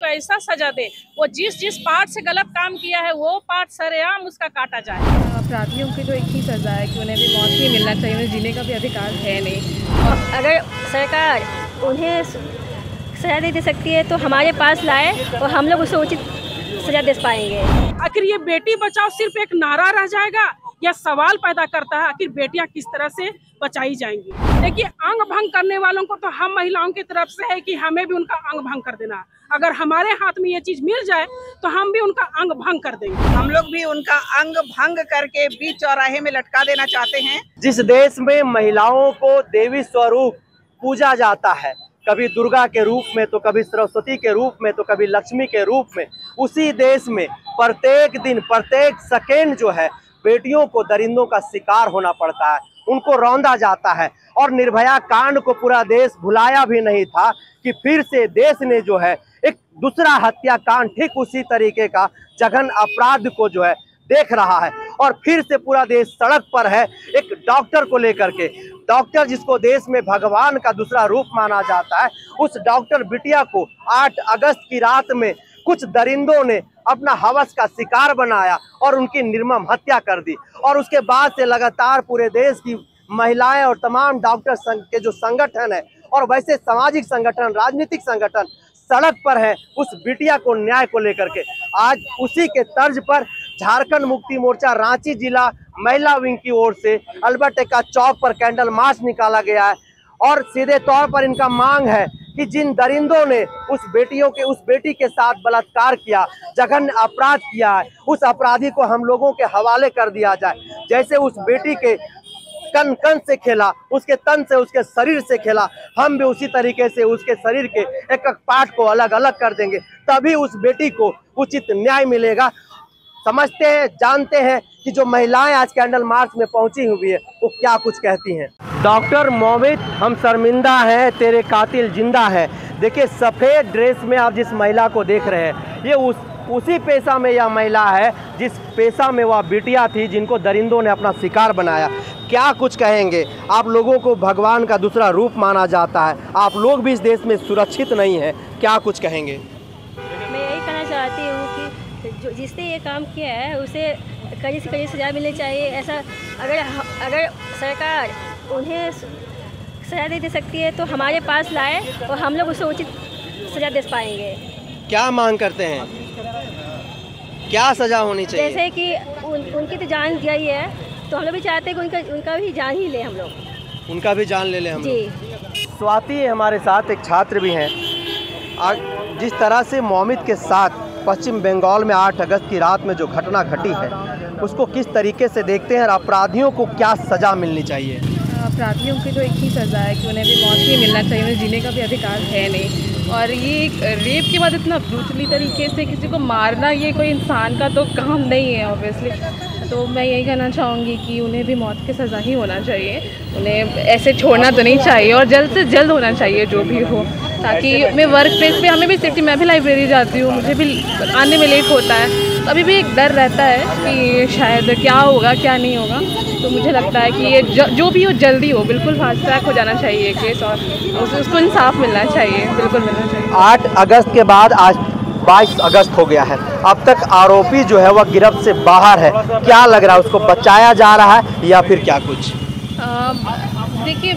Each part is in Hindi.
उसको ऐसा सजा दे, वो जिस जिस पार्ट से गलत काम किया है वो पार्ट सरेआम उसका काटा जाए। अपराधियों की तो एक ही सज़ा है कि उन्हें भी मौत ही मिलना चाहिए, उन्हें जीने का भी अधिकार है नहीं। अगर सरकार उन्हें सज़ा दे सकती है तो हमारे पास लाए और हम लोग उसे उचित सज़ा दे पाएंगे। आखिर ये बेटी बचाओ सिर्फ एक नारा रह जाएगा या सवाल पैदा करता है आखिर बेटियां किस तरह से बचाई जाएंगी। देखिए, अंग भंग करने वालों को तो हम महिलाओं की तरफ से है कि हमें भी उनका अंग भंग कर देना। अगर हमारे हाथ में ये चीज मिल जाए तो हम भी उनका अंग भंग कर देंगे। हम लोग भी उनका अंग भंग करके बीच चौराहे में लटका देना चाहते हैं। जिस देश में महिलाओं को देवी स्वरूप पूजा जाता है, कभी दुर्गा के रूप में तो कभी सरस्वती के रूप में तो कभी लक्ष्मी के रूप में, उसी देश में प्रत्येक दिन प्रत्येक सेकेंड जो है बेटियों को दरिंदों का शिकार होना पड़ता है, उनको रौंदा जाता है। और निर्भया कांड को पूरा देश भुलाया भी नहीं था कि फिर से देश ने जो है एक दूसरा हत्याकांड ठीक उसी तरीके का जघन अपराध को जो है देख रहा है। और फिर से पूरा देश सड़क पर है एक डॉक्टर को लेकर के। डॉक्टर जिसको देश में भगवान का दूसरा रूप माना जाता है, उस डॉक्टर बिटिया को 8 अगस्त की रात में कुछ दरिंदों ने अपना हवस का शिकार बनाया और उनकी निर्मम हत्या कर दी। और उसके बाद से लगातार पूरे देश की महिलाएं और तमाम डॉक्टर संघ के जो संगठन है और वैसे सामाजिक संगठन, राजनीतिक संगठन सड़क पर है उस बिटिया को न्याय को लेकर के। आज उसी के तर्ज पर झारखंड मुक्ति मोर्चा रांची जिला महिला विंग की ओर से अल्बर्ट एक्का चौक पर कैंडल मार्च निकाला गया है। और सीधे तौर पर इनका मांग है कि जिन दरिंदों ने उस बेटी के साथ बलात्कार किया, जघन्य अपराध किया है, उस अपराधी को हम लोगों के हवाले कर दिया जाए। जैसे उस बेटी के कन कन से खेला, उसके तन से, उसके शरीर से खेला, हम भी उसी तरीके से उसके शरीर के एक एक पार्ट को अलग अलग कर देंगे, तभी उस बेटी को उचित न्याय मिलेगा। समझते हैं, जानते हैं कि जो महिलाएं आज कैंडल मार्च में पहुंची हुई है वो क्या कुछ कहती हैं। डॉक्टर मोमित, हम शर्मिंदा हैं, तेरे कातिल जिंदा है। देखिए, सफ़ेद ड्रेस में आप जिस महिला को देख रहे हैं, ये उसी पेशा में यह महिला है जिस पेशा में वह बिटिया थी जिनको दरिंदों ने अपना शिकार बनाया। क्या कुछ कहेंगे? आप लोगों को भगवान का दूसरा रूप माना जाता है, आप लोग भी इस देश में सुरक्षित नहीं हैं, क्या कुछ कहेंगे? मैं यही कहना चाहती हूँ कि जो जिसने ये काम किया है उसे कड़ी से कड़ी सज़ा मिलनी चाहिए। ऐसा अगर सरकार उन्हें सज़ा दे सकती है तो हमारे पास लाए और हम लोग उसे उचित सज़ा दे पाएंगे। क्या मांग करते हैं, क्या सज़ा होनी चाहिए? जैसे कि उनकी तो जान गई है तो हम लोग भी चाहते हैं कि उनका भी जान ही ले, हम लोग उनका भी जान ले लें हम जी। लोग। स्वाति हमारे साथ एक छात्र भी हैं। जिस तरह से मोमित के साथ पश्चिम बंगाल में 8 अगस्त की रात में जो घटना घटी है उसको किस तरीके से देखते हैं और अपराधियों को क्या सज़ा मिलनी चाहिए? अपराधियों की तो एक ही सज़ा है कि उन्हें भी मौत ही मिलना चाहिए, उन्हें जीने का भी अधिकार है नहीं। और ये रेप के बाद इतना ब्रूटली तरीके से किसी को मारना, ये कोई इंसान का तो काम नहीं है ऑब्वियसली। तो मैं यही कहना चाहूँगी कि उन्हें भी मौत की सज़ा ही होना चाहिए, उन्हें ऐसे छोड़ना तो नहीं चाहिए और जल्द से जल्द होना चाहिए जो भी हो, ताकि मैं वर्क प्लेस पे हमें भी सेफ्टी। मैं भी लाइब्रेरी जाती हूँ, मुझे भी आने में लेट होता है, तो अभी भी एक डर रहता है कि शायद क्या होगा क्या नहीं होगा। तो मुझे लगता है कि ये जो भी हो जल्दी हो, बिल्कुल फास्ट ट्रैक हो जाना चाहिए केस और उसको इंसाफ मिलना चाहिए, बिल्कुल मिलना चाहिए। 8 अगस्त के बाद आज 22 अगस्त हो गया है, अब तक आरोपी जो है वह गिरफ्त से बाहर है। क्या लग रहा है, उसको बचाया जा रहा है या फिर क्या कुछ? देखिए,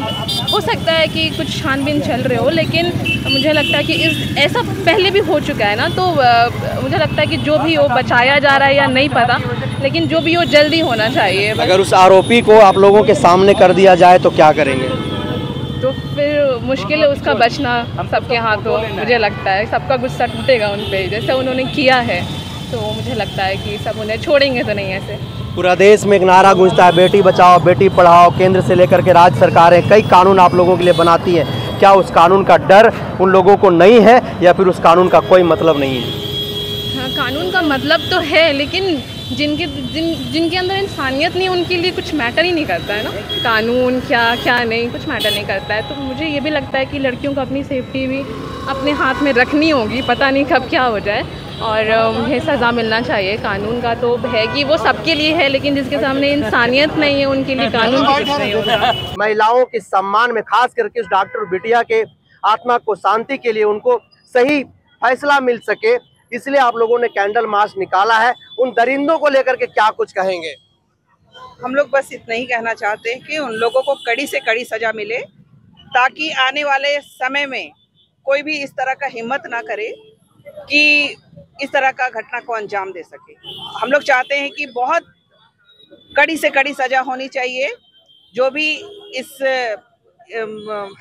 हो सकता है कि कुछ छानबीन चल रहे हो, लेकिन मुझे लगता है कि ऐसा पहले भी हो चुका है ना, तो मुझे लगता है कि जो भी हो बचाया जा रहा है या नहीं पता, लेकिन जो भी हो जल्दी होना चाहिए। अगर उस आरोपी को आप लोगों के सामने कर दिया जाए तो क्या करेंगे? तो फिर मुश्किल है उसका बचना सबके हाथों। मुझे लगता है सबका गुस्सा टूटेगा उन पे, जैसे उन्होंने किया है, तो मुझे लगता है कि सब उन्हें छोड़ेंगे तो नहीं ऐसे। पूरा देश में एक नारा गूंजता है, बेटी बचाओ बेटी पढ़ाओ। केंद्र से लेकर के राज्य सरकारें कई कानून आप लोगों के लिए बनाती है। क्या उस कानून का डर उन लोगों को नहीं है या फिर उस कानून का कोई मतलब नहीं है? हाँ, कानून का मतलब तो है, लेकिन जिनके अंदर इंसानियत नहीं, उनके लिए कुछ मैटर ही नहीं करता है ना, कानून क्या नहीं, कुछ मैटर नहीं करता है। तो मुझे ये भी लगता है कि लड़कियों को अपनी सेफ्टी भी अपने हाथ में रखनी होगी, पता नहीं कब क्या हो जाए, और उन्हें सज़ा मिलना चाहिए। कानून का तो है कि वो सबके लिए है, लेकिन जिसके सामने इंसानियत नहीं है उनके लिए कानून भी कुछ नहीं होगा। महिलाओं के सम्मान में, खास करके उस डॉक्टर बिटिया के आत्मा को शांति के लिए, उनको सही फैसला मिल सके, इसलिए आप लोगों ने कैंडल मार्च निकाला है। उन दरिंदों को लेकर के क्या कुछ कहेंगे? हम लोग बस इतना ही कहना चाहते हैं कि उन लोगों को कड़ी से कड़ी सजा मिले, ताकि आने वाले समय में कोई भी इस तरह का हिम्मत ना करे कि इस तरह का घटना को अंजाम दे सके। हम लोग चाहते हैं कि बहुत कड़ी से कड़ी सजा होनी चाहिए। जो भी इस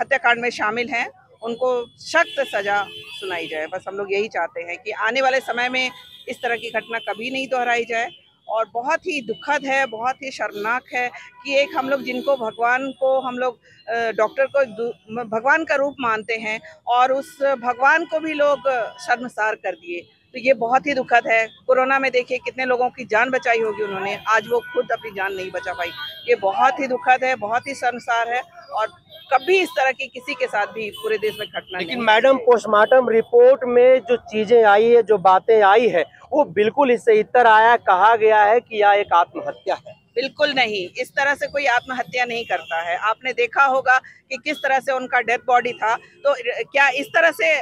हत्याकांड में शामिल हैं उनको सख्त सजा सुनाई जाए। बस हम लोग यही चाहते हैं कि आने वाले समय में इस तरह की घटना कभी नहीं दोहराई जाए। और बहुत ही दुखद है, बहुत ही शर्मनाक है कि एक हम लोग जिनको भगवान को हम लोग डॉक्टर को भगवान का रूप मानते हैं और उस भगवान को भी लोग शर्मसार कर दिए, तो ये बहुत ही दुखद है। कोरोना में देखिए कितने लोगों की जान बचाई होगी उन्होंने, आज वो खुद अपनी जान नहीं बचा पाई। ये बहुत ही दुखद है, बहुत ही शर्मसार है और कभी इस तरह की किसी के साथ भी पूरे देश में घटना। लेकिन मैडम, पोस्टमार्टम रिपोर्ट में जो चीजें आई है, जो बातें आई है, वो बिल्कुल इससे इतर आया, कहा गया है कि यह एक आत्महत्या है। बिल्कुल नहीं, इस तरह से कोई आत्महत्या नहीं करता है। आपने देखा होगा कि किस तरह से उनका डेथ बॉडी था, तो क्या इस तरह से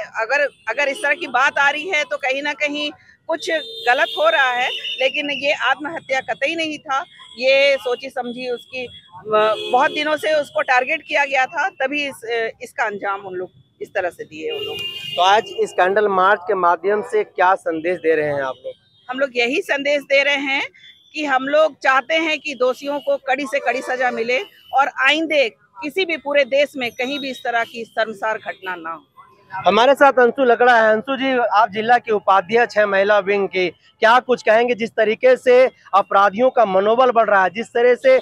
अगर इस तरह की बात आ रही है तो कहीं ना कहीं कुछ गलत हो रहा है। लेकिन ये आत्महत्या कतई नहीं था, ये सोची समझी उसकी बहुत दिनों से उसको टारगेट किया गया था, तभी इसका अंजाम उन लोग इस तरह से दिए उन लोग। तो आज इस कैंडल मार्च के माध्यम से क्या संदेश दे रहे हैं आप लोग? हम लोग यही संदेश दे रहे हैं कि हम लोग चाहते हैं कि दोषियों को कड़ी से कड़ी सजा मिले और आइंदे किसी भी पूरे देश में कहीं भी इस तरह की शर्मसार घटना ना हो। हमारे साथ अंशु लकड़ा है। अंशु जी, आप जिला के उपाध्यक्ष हैं महिला विंग की, क्या कुछ कहेंगे? जिस तरीके से अपराधियों का मनोबल बढ़ रहा है, जिस तरह से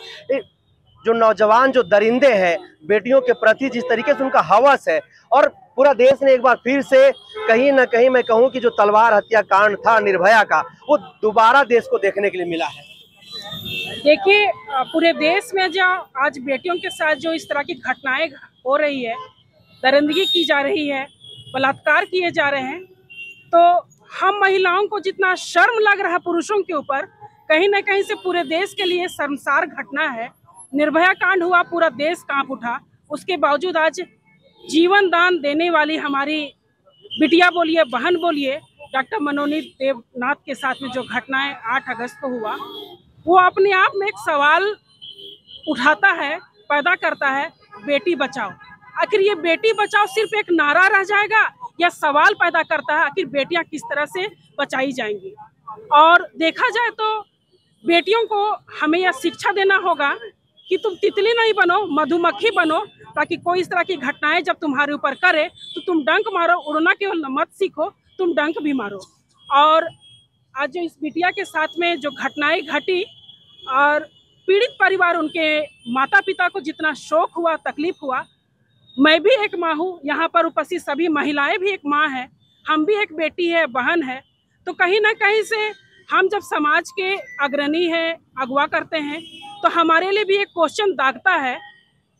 जो नौजवान जो दरिंदे हैं बेटियों के प्रति, जिस तरीके से उनका हवस है, और पूरा देश ने एक बार फिर से कहीं ना कहीं, मैं कहूँ कि जो तलवार हत्याकांड था निर्भया का, वो दोबारा देश को देखने के लिए मिला है। देखिए, पूरे देश में जो आज बेटियों के साथ जो इस तरह की घटनाएं हो रही है, दरिंदगी की जा रही है, बलात्कार किए जा रहे हैं, तो हम महिलाओं को जितना शर्म लग रहा है पुरुषों के ऊपर, कहीं ना कहीं से पूरे देश के लिए शर्मसार घटना है। निर्भया कांड हुआ, पूरा देश कांप उठा, उसके बावजूद आज जीवन दान देने वाली हमारी बिटिया बोलिए, बहन बोलिए, डॉक्टर मनोनीत देवनाथ के साथ में जो घटनाएं 8 अगस्त को हुआ, वो अपने आप में एक सवाल उठाता है, पैदा करता है, बेटी बचाओ। आखिर ये बेटी बचाओ सिर्फ एक नारा रह जाएगा या सवाल पैदा करता है आखिर बेटियां किस तरह से बचाई जाएंगी? और देखा जाए तो बेटियों को हमें यह शिक्षा देना होगा कि तुम तितली नहीं बनो, मधुमक्खी बनो, ताकि कोई इस तरह की घटनाएं जब तुम्हारे ऊपर करे तो तुम डंक मारो। उड़ना केवल मत सीखो, तुम डंक भी मारो। और आज जो इस बिटिया के साथ में जो घटनाएं घटी और पीड़ित परिवार, उनके माता पिता को जितना शोक हुआ, तकलीफ हुआ, मैं भी एक माँ हूँ, यहाँ पर उपस्थित सभी महिलाएं भी एक माँ है, हम भी एक बेटी है, बहन है। तो कहीं ना कहीं से हम जब समाज के अग्रणी हैं, अगवा करते हैं, तो हमारे लिए भी एक क्वेश्चन दागता है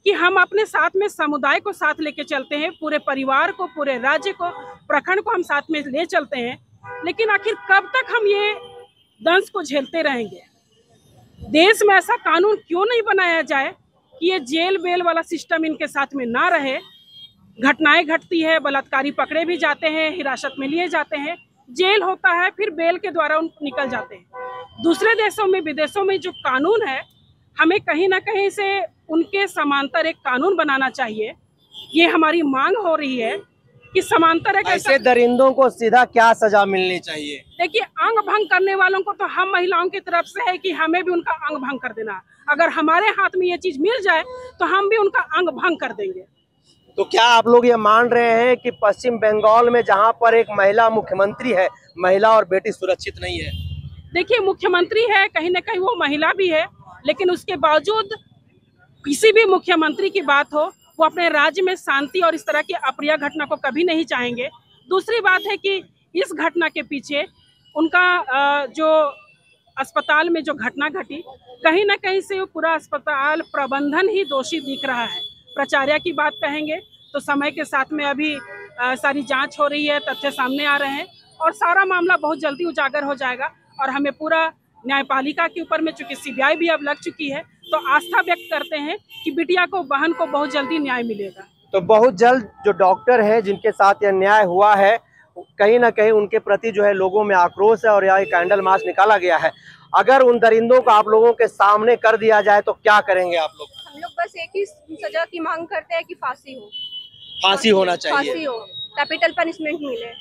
कि हम अपने साथ में समुदाय को साथ लेके चलते हैं, पूरे परिवार को, पूरे राज्य को, प्रखंड को हम साथ में ले चलते हैं, लेकिन आखिर कब तक हम ये दंश को झेलते रहेंगे? देश में ऐसा कानून क्यों नहीं बनाया जाए कि ये जेल बेल वाला सिस्टम इनके साथ में ना रहे? घटनाएं घटती है, बलात्कारी पकड़े भी जाते हैं, हिरासत में लिए जाते हैं, जेल होता है, फिर बेल के द्वारा उन निकल जाते हैं। दूसरे देशों में, विदेशों में जो कानून है, हमें कहीं ना कहीं से उनके समांतर एक कानून बनाना चाहिए। ये हमारी मांग हो रही है कि समांतर एक ऐसे दरिंदों को सीधा क्या सजा मिलनी चाहिए? देखिए, अंग भंग करने वालों को तो हम महिलाओं की तरफ से है कि हमें भी उनका अंग भंग कर देना। अगर हमारे हाथ में ये चीज मिल जाए तो हम भी उनका अंग भंग कर देंगे। तो क्या आप लोग ये मान रहे हैं कि पश्चिम बंगाल में जहां पर एक महिला मुख्यमंत्री है, महिला और बेटी सुरक्षित नहीं है? देखिए, मुख्यमंत्री है, कहीं ना कहीं वो महिला भी है, लेकिन उसके बावजूद किसी भी मुख्यमंत्री की बात हो, वो अपने राज्य में शांति और इस तरह की अप्रिय घटना को कभी नहीं चाहेंगे। दूसरी बात है कि इस घटना के पीछे उनका जो अस्पताल में जो घटना घटी, कहीं ना कहीं से वो पूरा अस्पताल प्रबंधन ही दोषी दिख रहा है। प्राचार्य की बात कहेंगे तो समय के साथ में अभी सारी जांच हो रही है, तथ्य सामने आ रहे हैं और सारा मामला बहुत जल्दी उजागर हो जाएगा। और हमें पूरा न्यायपालिका के ऊपर में, चूंकि सीबीआई भी अब लग चुकी है, तो आस्था व्यक्त करते हैं कि बिटिया को, बहन को बहुत जल्दी न्याय मिलेगा। तो बहुत जल्द जो डॉक्टर है जिनके साथ यह न्याय हुआ है, कहीं ना कहीं उनके प्रति जो है लोगों में आक्रोश है और यहाँ कैंडल मार्च निकाला गया है। अगर उन दरिंदों को आप लोगों के सामने कर दिया जाए तो क्या करेंगे आप लोग? हम लोग बस एक ही सजा की मांग करते हैं कि फांसी हो, फांसी होना चाहिए, फांसी हो, कैपिटल पनिशमेंट मिले।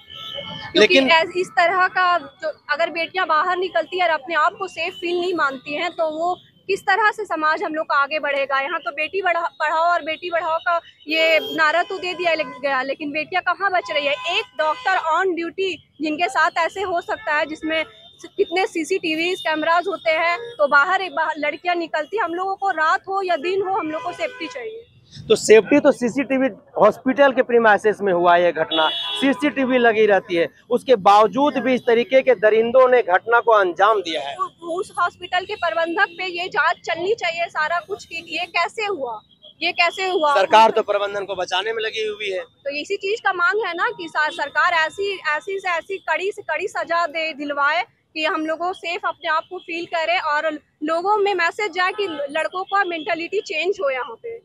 लेकिन इस तरह का जो अगर बेटियां बाहर निकलती है और अपने आप को सेफ फील नहीं मानती हैं तो वो किस तरह से समाज हम लोग का आगे बढ़ेगा। यहाँ तो बेटी पढ़ाओ और बेटी बढ़ाओ का ये नारा तो दे दिया गया, लेकिन बेटियां कहाँ बच रही है। एक डॉक्टर ऑन ड्यूटी जिनके साथ ऐसे हो सकता है, जिसमें कितने सीसीटीवी कैमराज होते हैं, तो बाहर लड़कियां निकलती, हम लोगों को रात हो या दिन हो हम लोग को सेफ्टी चाहिए। तो सेफ्टी तो सीसीटीवी हॉस्पिटल के प्रीमाइसेस में हुआ है, घटना सीसीटीवी लगी रहती है, उसके बावजूद भी इस तरीके के दरिंदों ने घटना को अंजाम दिया है। उस हॉस्पिटल के प्रबंधक पे ये जांच चलनी चाहिए सारा कुछ कि ये कैसे हुआ, ये कैसे हुआ। सरकार तो प्रबंधन को बचाने में लगी हुई है। तो इसी चीज का मांग है ना कि सरकार ऐसी से ऐसी कड़ी से कड़ी सजा दे दिलवाए कि हम लोगों सेफ अपने आप को फील करें और लोगों में मैसेज जाए कि लड़कों का मेंटालिटी चेंज हो। यहाँ पे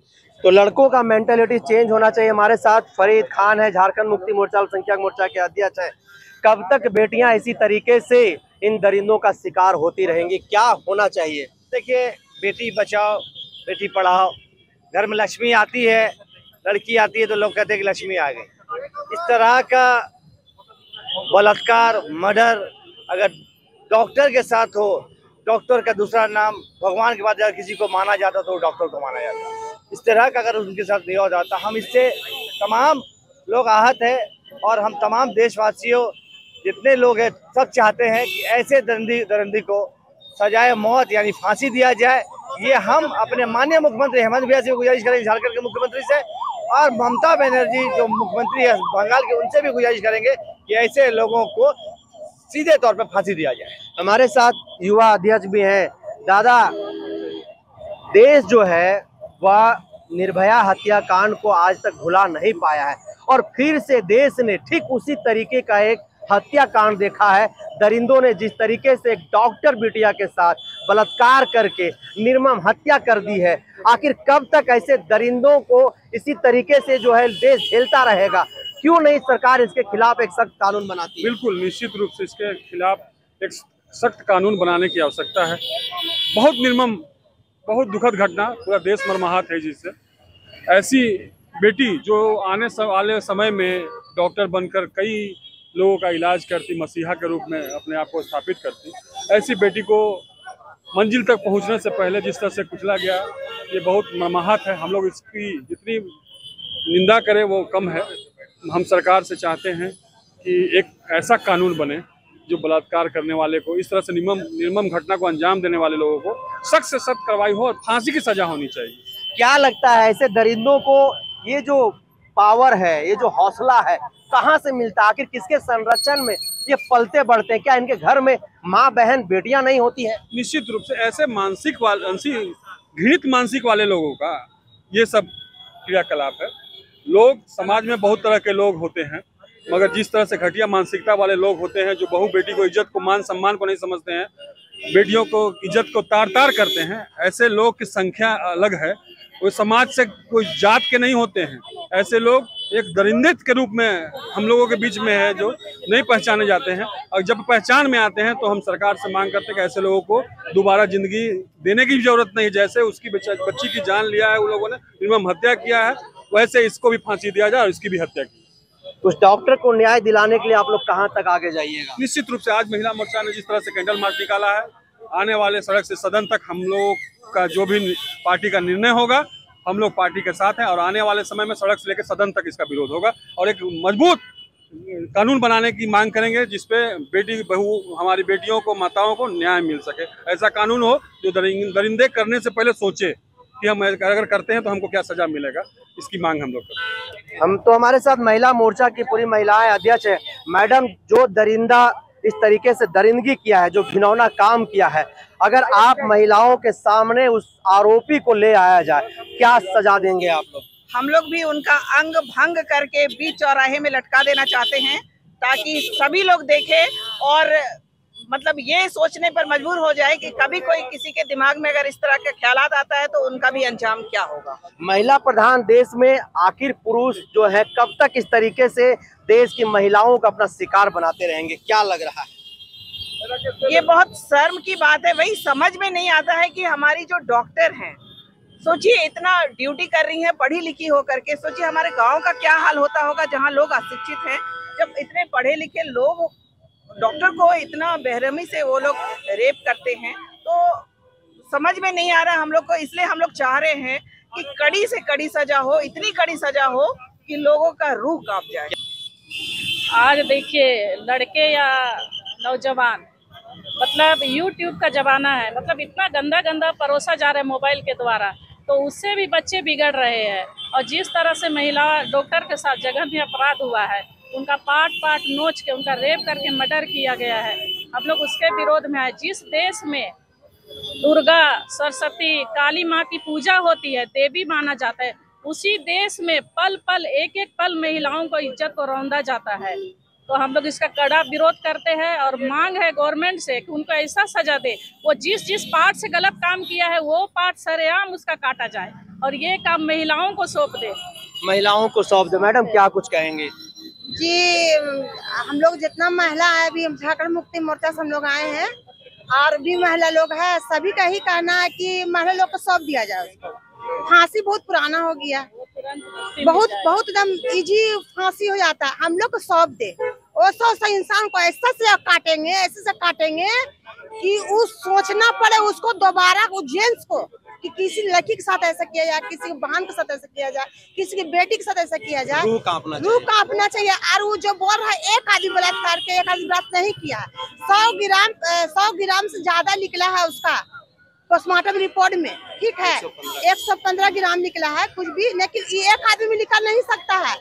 तो लड़कों का मेंटालिटी चेंज होना चाहिए। हमारे साथ फरीद खान है, झारखंड मुक्ति मोर्चा अल्पसंख्यक मोर्चा के अध्यक्ष हैं। कब तक बेटियां इसी तरीके से इन दरिंदों का शिकार होती रहेंगी, क्या होना चाहिए? देखिए, बेटी बचाओ बेटी पढ़ाओ, घर में लक्ष्मी आती है, लड़की आती है तो लोग कहते हैं कि लक्ष्मी आ गई। इस तरह का बलात्कार, मर्डर अगर डॉक्टर के साथ हो, डॉक्टर का दूसरा नाम भगवान के बाद अगर किसी को माना जाता तो डॉक्टर को माना जाता। इस तरह का अगर उनके साथ नहीं हो जाता, हम इससे तमाम लोग आहत हैं और हम तमाम देशवासियों जितने लोग हैं सब चाहते हैं कि ऐसे दरिंदी को सजाए मौत यानी फांसी दिया जाए। ये हम अपने माननीय मुख्यमंत्री हेमंत भैया से गुजारिश करेंगे, झारखंड के मुख्यमंत्री से, और ममता बनर्जी जो मुख्यमंत्री है बंगाल के, उनसे भी गुजारिश करेंगे कि ऐसे लोगों को सीधे तौर पर फांसी दिया जाए। हमारे साथ युवा अध्यक्ष भी हैं। दादा, देश जो है वह निर्भया हत्याकांड को आज तक भुला नहीं पाया है और फिर से देश ने ठीक उसी तरीके का एक हत्याकांड देखा है। दरिंदों ने जिस तरीके से एक डॉक्टर बिटिया के साथ बलात्कार करके निर्मम हत्या कर दी है, आखिर कब तक ऐसे दरिंदों को इसी तरीके से जो है देश झेलता रहेगा? क्यों नहीं सरकार इसके खिलाफ एक सख्त कानून बनाती है? बिल्कुल, निश्चित रूप से इसके खिलाफ एक सख्त कानून बनाने की आवश्यकता है। बहुत निर्मम, बहुत दुखद घटना, पूरा देश मर्माहत है जिससे। ऐसी बेटी जो आने वाले समय में डॉक्टर बनकर कई लोगों का इलाज करती, मसीहा के रूप में अपने आप को स्थापित करती, ऐसी बेटी को मंजिल तक पहुंचने से पहले जिस तरह से कुचला गया, ये बहुत मर्माहत है। हम लोग इसकी जितनी निंदा करें वो कम है। हम सरकार से चाहते हैं कि एक ऐसा कानून बने जो बलात्कार करने वाले को, इस तरह से निर्मम घटना को अंजाम देने वाले लोगों को सख्त से सख्त कार्रवाई हो और फांसी की सजा होनी चाहिए। क्या लगता है ऐसे दरिंदों को ये जो पावर है, ये जो हौसला है, कहाँ से मिलता है? आखिर किसके संरक्षण में ये पलते बढ़ते हैं? क्या इनके घर में माँ बहन बेटियां नहीं होती है? निश्चित रूप से ऐसे घृणित मानसिक वाले लोगों का ये सब क्रियाकलाप है। लोग समाज में बहुत तरह के लोग होते हैं, मगर जिस तरह से घटिया मानसिकता वाले लोग होते हैं जो बहू बेटी को इज्जत को, मान सम्मान को नहीं समझते हैं, बेटियों को इज्जत को तार करते हैं, ऐसे लोग की संख्या अलग है। वो समाज से कोई जात के नहीं होते हैं। ऐसे लोग एक दरिंदे के रूप में हम लोगों के बीच में है जो नहीं पहचाने जाते हैं, और जब पहचान में आते हैं तो हम सरकार से मांग करते हैं कि ऐसे लोगों को दोबारा जिंदगी देने की जरूरत नहीं। जैसे उसकी बच्ची की जान लिया है उन लोगों ने, निर्मम हत्या किया है, वैसे इसको भी फांसी दिया जाए और इसकी भी हत्या की। उस डॉक्टर को न्याय दिलाने के लिए आप लोग कहां तक आगे जाइएगा? निश्चित रूप से आज महिला मोर्चा ने जिस तरह से कैंडल मार्च निकाला है, आने वाले सड़क से सदन तक हम लोग का जो भी पार्टी का निर्णय होगा, हम लोग पार्टी के साथ हैं और आने वाले समय में सड़क से लेकर सदन तक इसका विरोध होगा और एक मजबूत कानून बनाने की मांग करेंगे जिसपे बेटी बहू हमारी बेटियों को, माताओं को न्याय मिल सके। ऐसा कानून हो जो दरिंदे करने से पहले सोचे कि हम अगर करते हैं तो हमको क्या सजा मिलेगा। इसकी मांग हम लोग करते हैं। हम तो हमारे साथ महिला मोर्चा की पूरी महिलाएं अध्यक्ष है। मैडम, जो दरिंदा इस तरीके से दरिंदगी किया है, जो घिनौना काम किया है, अगर आप महिलाओं के सामने उस आरोपी को ले आया जाए, क्या सजा देंगे आप लोग? हम लोग भी उनका अंग भंग करके बीच चौराहे में लटका देना चाहते हैं ताकि सभी लोग देखें और मतलब ये सोचने पर मजबूर हो जाए कि कभी कोई किसी के दिमाग में अगर इस तरह के ख्यालात आता है तो उनका भी अंजाम क्या होगा। महिला प्रधान देश में आखिर पुरुष जो है कब तक इस तरीके से देश की महिलाओं को अपना शिकार बनाते रहेंगे, क्या लग रहा है? ये बहुत शर्म की बात है। वही समझ में नहीं आता है कि हमारी जो डॉक्टर हैं, सोचिए इतना ड्यूटी कर रही हैं पढ़ी लिखी होकर के, सोचिए हमारे गांव का क्या हाल होता होगा जहां लोग अशिक्षित हैं। जब इतने पढ़े लिखे लोग डॉक्टर को इतना बेरहमी से वो लोग रेप करते हैं तो समझ में नहीं आ रहा हम लोग को। इसलिए हम लोग चाह रहे हैं कि कड़ी से कड़ी सजा हो, इतनी कड़ी सजा हो कि लोगों का रूह कांप जाए। आज देखिए लड़के या नौजवान, मतलब YouTube का जमाना है, मतलब इतना गंदा गंदा परोसा जा रहा है मोबाइल के द्वारा, तो उससे भी बच्चे बिगड़ रहे हैं। और जिस तरह से महिला डॉक्टर के साथ जघन्य अपराध हुआ है, उनका पाट नोच के उनका रेप करके मर्डर किया गया है, हम लोग उसके विरोध में आए। जिस देश में दुर्गा, सरस्वती, काली माँ की पूजा होती है, देवी माना जाता है, उसी देश में पल पल एक एक पल महिलाओं को इज्जत को रौंदा जाता है। तो हम लोग इसका कड़ा विरोध करते हैं और मांग है गवर्नमेंट से कि उनको ऐसा सजा दे, वो जिस पार्ट से गलत काम किया है वो पार्ट सरेआम उसका काटा जाए और ये काम महिलाओं को सौंप दे। महिलाओं को सौंप दे। मैडम क्या कुछ कहेंगे? जी, हम लोग जितना महिला है, अभी झारखंड मुक्ति मोर्चा से हम लोग आए हैं और भी महिला लोग हैं, सभी का ही कहना है कि महिला लोग को सौंप दिया जाए। उसको फांसी बहुत पुराना हो गया, बहुत एकदम इजी फांसी हो जाता है, हम लोग को सौंप दे। वो सौ इंसान को ऐसा से काटेंगे, ऐसे से काटेंगे कि उस सोचना पड़े उसको दोबारा, उस जेंट्स को, कि किसी लड़की के साथ ऐसा किया जाए, किसी बहन के साथ ऐसा किया जाए, किसी की बेटी के साथ ऐसा किया जाए, रूह कांपना चाहिए। और वो जो बोल रहा है एक आदमी बलात्कार के, एक आदमी बलात्कार नहीं किया, 100 ग्राम से ज्यादा निकला है उसका पोस्टमार्टम रिपोर्ट में, ठीक है, 115 ग्राम निकला है कुछ भी, लेकिन ये एक आदमी निकल नहीं सकता है।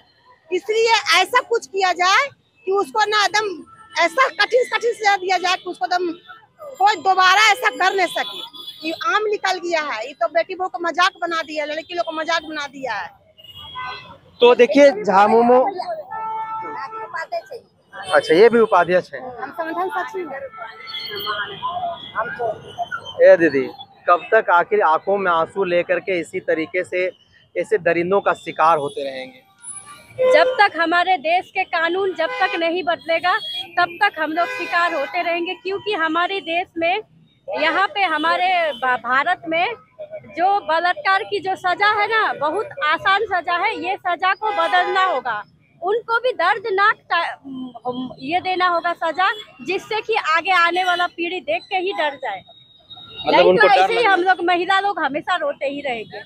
इसलिए ऐसा कुछ किया जाए कि उसको ना एकदम ऐसा कठिन सजा दिया जाए कि उसको एकदम कोई दोबारा ऐसा कर नहीं सके। ये आम निकल गया है, ये तो बेटी बहू को मजाक बना दिया, लड़की लोग को मजाक बना दिया है। तो देखिए झामुमो, अच्छा ये भी उपाध्यक्ष है। हम संगठन सचिव हैं। ए दीदी, कब तक आखिर आंखों में आंसू लेकर के इसी तरीके से ऐसे दरिंदों का शिकार होते रहेंगे? जब तक हमारे देश के कानून जब तक नहीं बदलेगा तब तक हम लोग शिकार होते रहेंगे, क्योंकि हमारे देश में, यहाँ पे हमारे भारत में जो बलात्कार की जो सजा है ना, बहुत आसान सजा है। ये सजा को बदलना होगा, उनको भी दर्दनाक ये देना होगा सजा, जिससे कि आगे आने वाला पीढ़ी देख के ही डर जाए। नहीं तो ऐसे ही हम लोग महिला लोग हमेशा रोते ही रहेंगे।